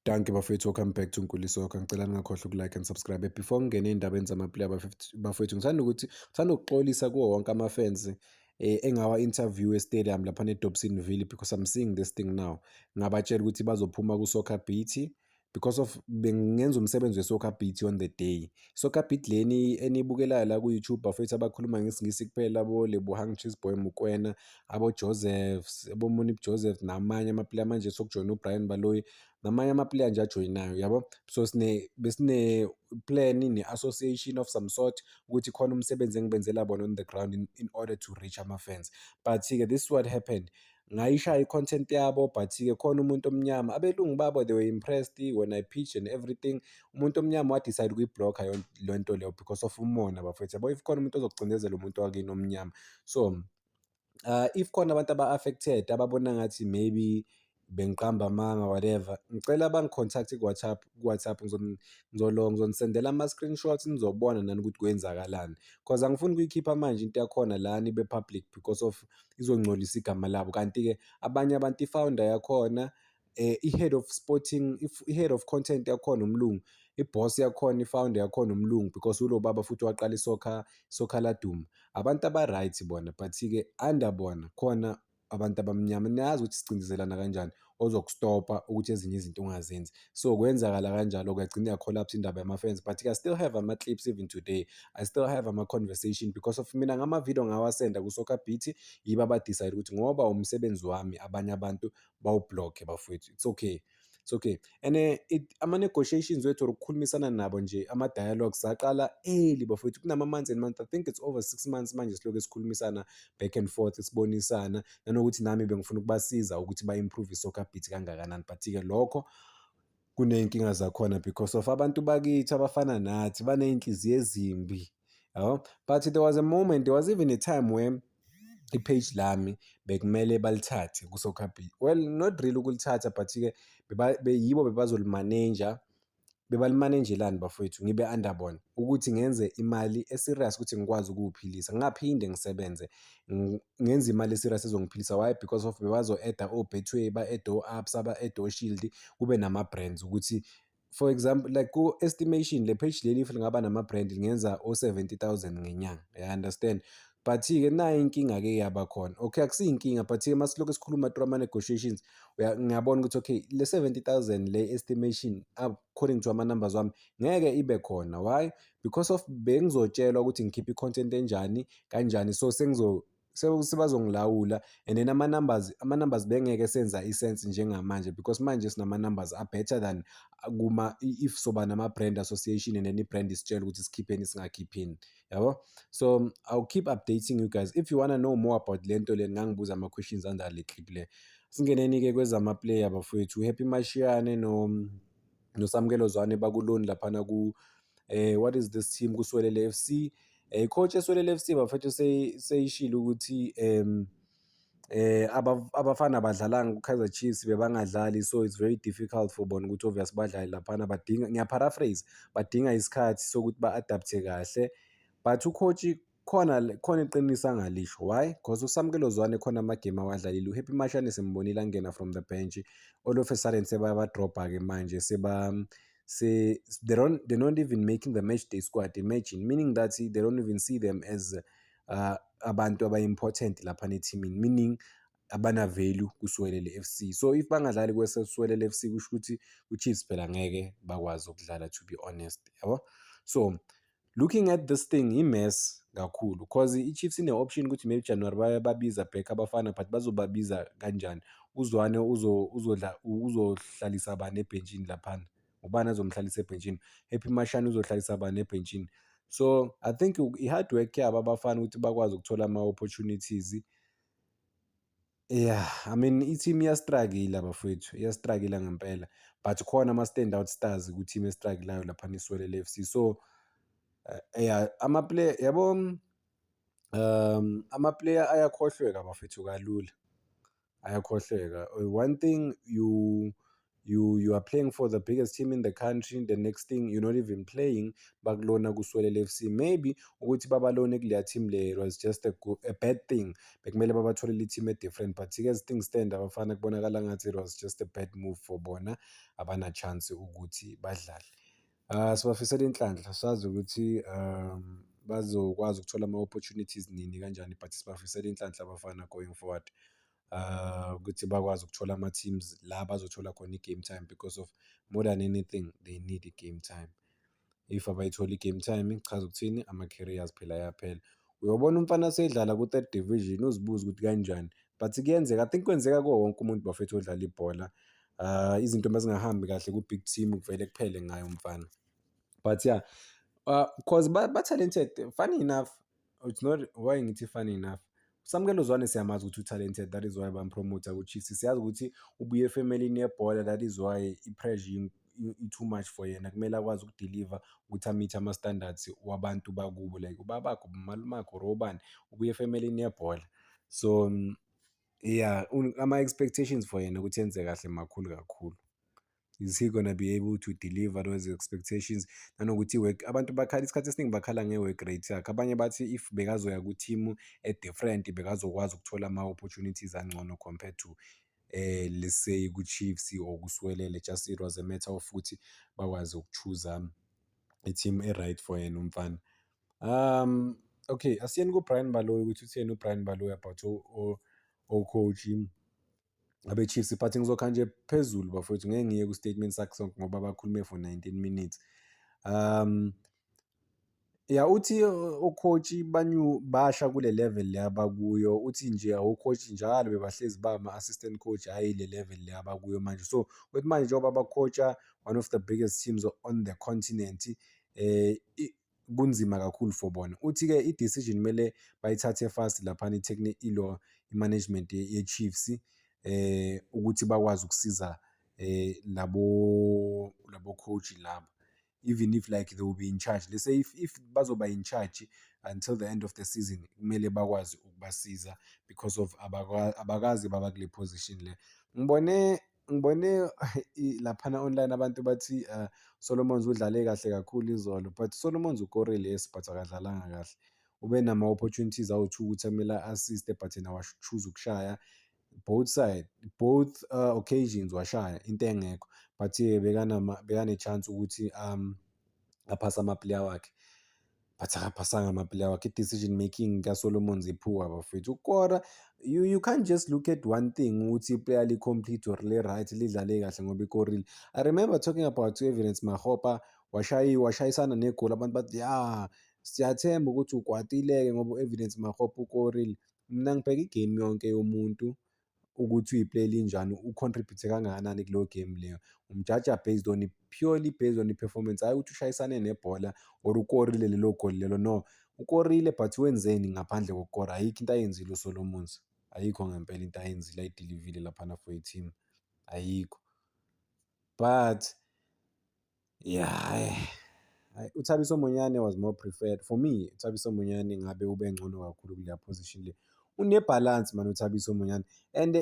Danke bafowethu, welcome back to Nkulisoka. Ngicela ningakhohlwa uku-like and subscribe. Before ngingene ey'ndabeni zama-player bafowethu, ngithanda ukuxolisa kuwo wonke ama-fans engawa-interview e-stadium laphana eDobsonville, because I'm seeing this thing now. Ngabatshela ukuthi bazophuma ku-Soccer Beat because of bengenza umsebenzi we-Soccer Beat on the day. Soccer Beat leni enibukelayo la ku-YouTube bafowethu abakhuluma ngesingisi kuphela, abo-Lebohang Chisboy Mokoena, abo-Joseph, abo-Monip Joseph namanye ama-player manje sokujoyina u-Brian Baloyi namanye ama-player nje ajoyinayo, yabo. So besine-plan ne-association of some sort ukuthi khona umsebenzi engibenzela bona on the ground in order to reach ama-fans. But-ke this is what happened. Ngayishaya i-content yabo, but-ke khona umuntu omnyama, abelungu babo they were impressed when I pitched and everything. Umuntu omnyama wadecide ukuyi-block-a le nto leyo because of umona bafethu, yabo. If khona umuntu ozokucindezela umuntu wakini omnyama, so if khona abantu aba-affected ababona ngathi maybe bengiqamba amanga whatever, ngicela bangi-contact ku-WhatsApp, ngizonisendela ama-screenshots nizobona nani ukuthi kwenzakalani, cause angifuni ukuyikhipha manje into yakhona lana ibe public because of izongcolisa igama labo. Kanti-ke abanye abantu i-founder yakhona, i-head of sporting, i-head of content yakhona umlungu, i-boss yakhona, i-founder yakhona umlungu, because ulo baba futhi waqala isokha laduma. Abantu aba-right bona, but-ke under bona khona abantu abamnyama. Niyazi ukuthi sicindezelana kanjani, ozokustopa ukuthi ezinye izinto ungazenzi. So kwenzakala kanjalo kuyagcina ya-collapse indaba yama-fans, but-ke I still have ama-clips even today. I still have ama-conversation because of mina ngama-video ngawasenda ku-Soccer Beat, yibo aba-decide ukuthi ngoba umsebenzi wami abanye abantu bawubhlokhe bafowethu. It's okay. It's okay. And ama-negotiations wethu or ukukhulumisana nabo nje, ama-dialogues aqala early bafowethu, kunama-months and months. I think it's over 6 months manje silokhu sikhulumisana back and forth, sibonisana nanokuthi nami bengifuna ukubasiza ukuthi ba-improve i-Soccer Beat kangakanani. But-ke lokho kuney'nkinga zakhona because of abantu bakithi abafana nathi baney'nhliziyo ezimbi, yabo. But there was a moment, there was even a time where i-page lami bekumele balithathe ku-Soccer Beat. Well, not really ukulithatha, but-ke yibo bebazolimaneja, bebalimanejelani bafowethu, ngibe under bona ukuthi ngenze imali e-serious ukuthi ngikwazi ukuwuphilisa, ngingaphinde ngisebenze ngenze imali e-serious ezongiphilisa. Why? Because of bebazo-add-a o-Betway, ba-add-e o-Absa, ba-add-e o-Shield, kube nama-brands ukuthi, for example, like ku-estimation le page leli if lingaba nama-brand lingenza o-70,000 ngenyanga, you understand. But-ke nayo inkinga-ke yaba khona. Okay, akusiyinkinga, but-ke masilokhu sikhuluma through ama-negotiations, ngiyabona ukuthi okay, le 70,000 le estimation according to ama-numbers wami ngeke ibe khona. Why? Because of bengizotshelwa ukuthi ngikhiphe i-content enjani kanjani, so sebazongilawula, and then ama-numbers bengeke senza i-sense njengamanje because manje sinama-numbers are-better than if soba nama-brand association and then i-brand isitshela ukuthi sikhipheni singakhiphini, yabo. So I'll keep updating you guys. If you wanna know more about le nto le, ngangibuza ama-questions under le clip le. Singeneni-ke kwezama-player bafowethu, uHappy Mashiyane noSamkelo Zwane bakuloni laphana what is this team, kuSwelele FC. I-coach eSwelele FC bafowethu seyishilo ukuthi abafana badlalanga ku-Kaizer Chiefs bebangadlali, so it's very difficult for bona ukuthi obvious badlale laphana. Ngiya-paraphrase, badinga isikhathi sokuthi ba-adapte kahle. But u-coach khona iqiniso angalisho. Why? Because uSamkelo Zwane khona amagame awadlalile. uHappy Mashiyane simbonile angena from the bench, all of a sudden sebabadropa-ke manje, they're not even making the match day squad. Imagine, meaning that they don't even see them as abantu aba-important laphana ethimini, meaning abana-value kuSwelele FC. So if bangadlali kweseSwelele FC kusho ukuthi u-Chiefs phela ngeke bakwazi ukudlala, to be honest, yabo. So looking at this thing, i-mess kakhulu cause i-Chiefs ine-option ukuthi maybe January bayababiza back abafana, but bazobabiza kanjani? UZwane uzohlalisa bani ebhenjini laphana? Ubani azomhlalisa ebhenjini? Happy Mashiyane uzohlalisa bani ebhenjini? So I think i-hard work yabo abafana ukuthi bakwazi ukuthola ama-opportunities. Yeah, I mean i-team iyastruggle bafowethu, iyastruggle ngempela, but khona ama-stand out stars ku-team estruggle-ayo laphana eSwelele FC. So yeah, ama-player yabo, ama-player ayakhohlweka bafethu kalula, ayakhohlweka. One thing you are playing for the biggest team in the country, the next thing you're not even playing, bakulona kuswele FC. Maybe ukuthi babalone kuleya team le was just a bad thing, bekumele babatholele team different, but as things stand abafana kubonakala ngathi it was just a bad move for bona, abana chance ukuthi badlale. Sibafisela inhlanhla, sazi ukuthi bazokwazi ukuthola ama-opportunities nini kanjani, but sibafisela inhlanhla abafana going forward. Ukuthi bakwazi ukuthola ama-teams la bazothola khona i-game time, because of more than anything they need i-game time. If abayitholi i-game time chaza ukuthini, ama-careers phela ayaphela. Uyobona umfana sedlala ku-third division uzibuza ukuthi kanjani, but kuyenzeka, I think kwenzeka kuwo wonke umuntu bafethu odlala ibhola. Izinto mazingahambi kahle ku-big team kuvele kuphele ngayo umfana. But yeah, cause ba-talented, funny enough, it's not why ngithi funny enough, Samukelo Zwane siyamazi ukuthi u-talented, that is why bampromota ku-Chiefs. Siyazi ukuthi ubuye efemelini yebhola, that is why i-pressure i-too much for yena, kumele akwazi ukudeliver ukuthi ameet ama-standards wabantu bakubo, like ubabakho, umalumakho or obani, ubuye efemelini yebhola. So yeah, ama-expectations for yena ukuthi enze kahle makhulu kakhulu. Is he gonna be able to deliver those expectations? Nanokuthi abantu bakhala isikhathi esiningi bakhala nge-work rate yakhe. Abanye bathi if bekazoya ku-team e-different bekazokwazi ukuthola ama-opportunities angcono compared to let's say ku-Chiefs or kuSwelele. Just it was a matter of ukuthi bakwazi ukuchoose i-team e-right for yena umfana. Okay, asiyeni ku-Brian Baloyi ukuthi utheni uBrian Baloyi about o-coach abe-Chiefs, but ngizokha nje phezulu bafowethu, ngeke ngiye ku-statement sakhe sonke ngoba bakhulume for 19 minutes. Yeah, uthi o-coach basha kule level le abakuyo, uthi nje o-coach njalo bebahlezi bama-assistant coach, hhayi le level le abakuyo manje. So kuthi manje njengoba bacoacha one of the biggest teams on the continent, kunzima kakhulu for bona. Uthi-ke i-decision kumele bayithathe fast laphana i-management ye-Chiefs, ukuthi bakwazi ukusiza labo coach labo, even if like they will be in charge. Let's say if bazoba in charge until the end of the season, kumele bakwazi ukubasiza because of abakazi baba kule position le. Ngibone laphana online abantu bathi Solomons udlale kahle kakhulu izolo, but Solomons ukorile, yes, but akadlalanga kahle. Ube nama-opportunities awu-2 ukuthi kumele assist, but yena wachoose ukushaya both occasions, washaya into engekho, but bekane-chance ukuthi aphase ama-player wakhe, but akaphasanga ama-player wakhe. I-decision making kaSolomons iphuwa bafethu. Ukora, you can't just look at one thing ukuthi iplayer li-complete or li-right, lidlale kahle ngoba ikorile. I remember talking about Evidence Makgopa, washayisana negoli, abantu bathi ya siyathemba ukuthi ukwatile-ke ngoba u-Evidence Makgopa ukorile. Mina ngibheka igame yonke yomuntu ukuthi uyi-play elinjani, u-contribute kangakanani kuleyo game leyo. Umjaja purely based on i-performance, hhayi ukuthi ushayisane nebhola or ukorile lelo goli lelo. No, ukorile but wenzeni ngaphandle kokukora? Ayikho into ayenzile uSolomons, ayikho ngempela into ayenzile ayidilivile laphana for i-team, ayikho. But yeah, uThabiso Monyane was more preferred for me. uThabiso Monyane ngabe ube ngcono kakhulu kuleya position le. Une-balance man uThabiso Monyane, and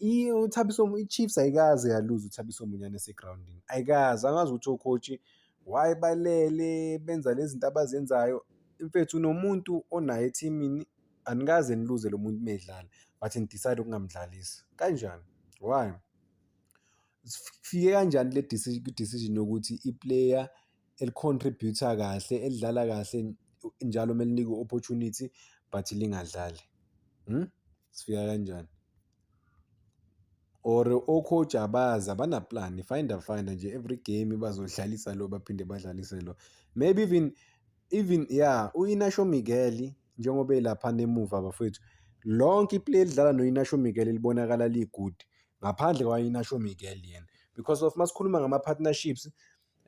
i-Chiefs ayikaze yaluza uThabiso Monyane esegroundini, ayikaze. Angazi ukuthi o-coach why balele benza lezi zinto abazenzayo. Mfethu unomuntu onayo ethimini, anikaze niluze lo muntu medlala but nidecide ukungamdlalisi. Kanjani? Why? Fike kanjani le decision yokuthi i-player eli-contribute-a kahle, elidlala kahle njalo melinikwe i-opportunity but lingadlali? Sifika kanjani? Or o-coach abazi, abana-plan, find nje every game bazodlalisa lo baphinde badlalise lo. Maybe even yeah, u-Inacho Miguel njengoba elaphana emuva bafowethu, lonke iplay elidlala no-Inacho Miguel libonakala li-good ngaphandle kwa-Inacho Miguel yena, because of masikhuluma ngama-partnerships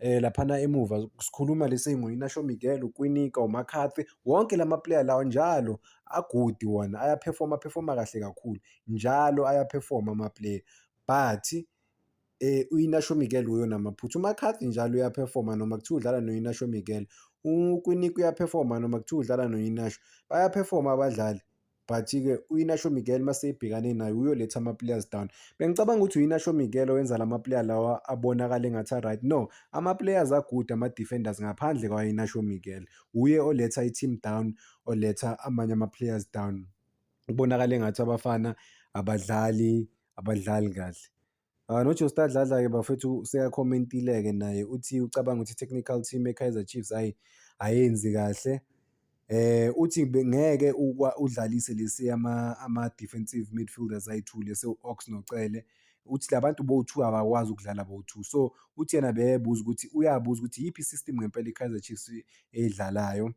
laphana emuva, sikhuluma let's say ngo-Inacho Miguel, uKwinika, uMcCarthy, wonke lama-player lawa njalo a-good wona, aphefoma kahle kakhulu, njalo ayaphefoma ama-player. But u-Inacho Miguel uyo namaphutha. uMcCarthy njalo uyaphefoma noma kuthiwa udlala no-Inacho Miguel, uKwinika uyaphefoma noma kuthiwa udlala no-Inacho, bayaphefoma abadlali. but-ke u-Inacio Miguel mase ebhekane nayo uyoletha ama-players down. Bengicabanga ukuthi u-Inacio Miguel owenza lama-player lawa abonakale engathi a-right. No, ama-players a-good, ama-defenders ngaphandle kwa-Inacio Miguel. Uye oletha i-team down, oletha amanye ama-players down. Kubonakala engathi abafana abadlali kahle. NoJoe Dladla-ke bafethu sekakhomentile-ke naye uthi ucabanga ukuthi i-technical team ye-Kaizer Chiefs ayenzi kahle. Uthi ngeke udlalise lesi ama-defensive midfielders ayi-2 lesi u-Ox noCele. Uthi labantu bo-2 abakwazi ukudlala bo-2. So uthi yena uyabuza ukuthi iyiphi i-system ngempela i-Kaizer Chiefs eyidlalayo.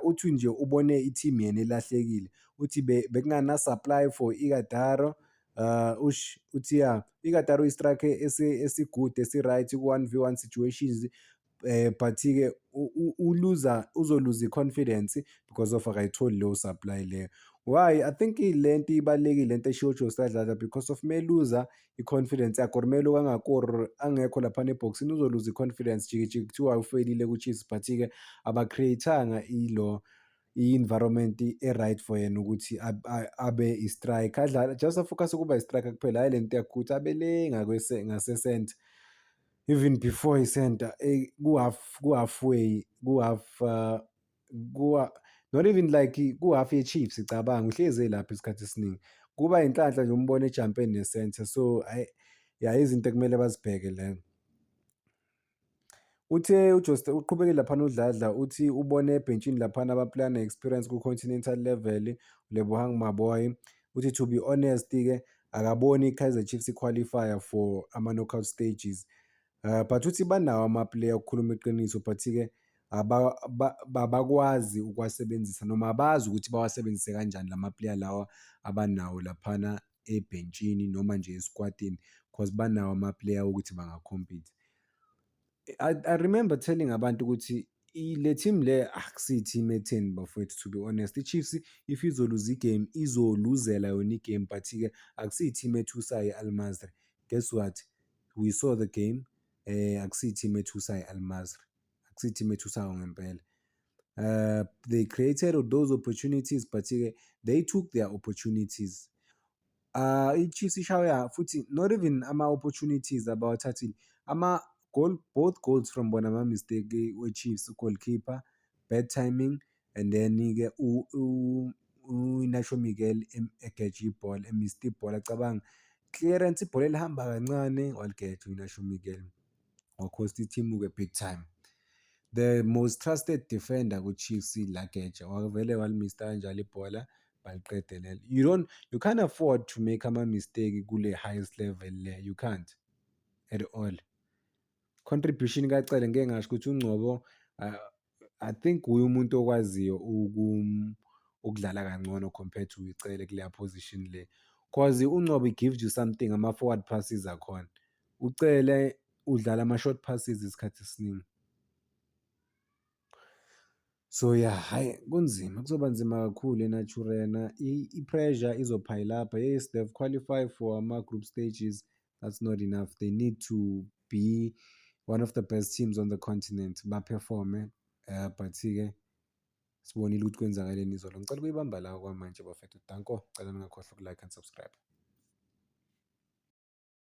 Uthi nje ubone i-team yena elahlekile. Uthi bekungana-supply for Ighodaro. Uthi Ighodaro i-striker esi-good esi-right ku-1v1 situations, but-ke uzoluza i-confidence because of akayitholi leyo supply leyo. Why? I think lento ibalulekile lento eshiwo uJoe Dladla because of meluza i-confidence yakhe or mele angekho laphana ebhokisini uzoluza i-confidence jikijiki kuthiwa ufelile ku-Chiefs, but-ke aba-create-anga i-environment e-right for yena ukuthi abe i-striker, adlala just afocus ukuba i-striker kuphela, hhayi lento yakhe ukuthi abe le ngase-center. Even before i-center ku-halfway, not even like ku-half ye-Chiefs icabanga uhlezi lapho isikhathi esiningi. Kuba inhlanhla nje umbone ejampe ne-center. So izinto ekumele bazibheke leyo. Uthe uqhubekile laphana uDladla uthi ubone ebhentshini laphana abaplayer ne-experience ku-continental level, Lebohang Maboy. Uthi to be honest-ke akaboni i-Kaizer Chiefs i-qualifier for ama-knockout stages. But uthi banawo ama-player ukukhuluma iqiniso, but-ke abakwazi ukuwasebenzisa noma abazi ukuthi bawasebenzise kanjani lama-player lawa abanawo laphana ebhentshini noma nje esquadini, because banawo ama-player ukuthi bangacompete. I remember telling abantu ukuthi le team le akusiyo i-team etheni bafowethu, to be honest. I-Chiefs if izoluza igame izoluzela yona igame, but-ke akusiyo i-team ethusayo i-Al-Masri. Guess what? We saw the game. Akusiyo i-team ethusayo i-Al-Masri, akusiyo i-team ethusayo ngempela. They created those opportunities, but-ke they took their opportunities. I-Chiefs ishawe futhi not even ama-opportunities abawathathile, both goals from bona ama-mistake we-Chiefs, goalkeeper, bad timing, and then-ke u-Inacio Miguel egeja ibhola, emiste ibhola, acabanga clearance ibhola elihamba kancane waligeja u-Inacio Miguel, wakhosta i-team-ke big time. The most trusted defender ku-Chiefs lageja, wavele walimista kanjalo ibhola baliqede lelo. You can't afford to make ama-mistake kule highest level le, you can't at all. Contribution kaCele ngeke ngasho ukuthi uNgcobo, I think uye umuntu okwaziyo ukudlala kangcono compared to uCele kuleya position le, cause uNgcobo gives you something, ama-forward passes akhona. uCele udlala ama-short passes isikhathi esiningi. So hhayi kunzima, kuzoba nzima kakhulu eNaturena. I-pressure izopile up. Yes, they've qualified for ama-group stages. That's not enough. They need to be one of the best teams on the continent, baperforme. But-ke sibonile ukuthi kwenzakaleni izolo. Ngicela ukuyibamba la kwamanje bafethu. Danko, cela ningakhohlwa uku-like and subscribe.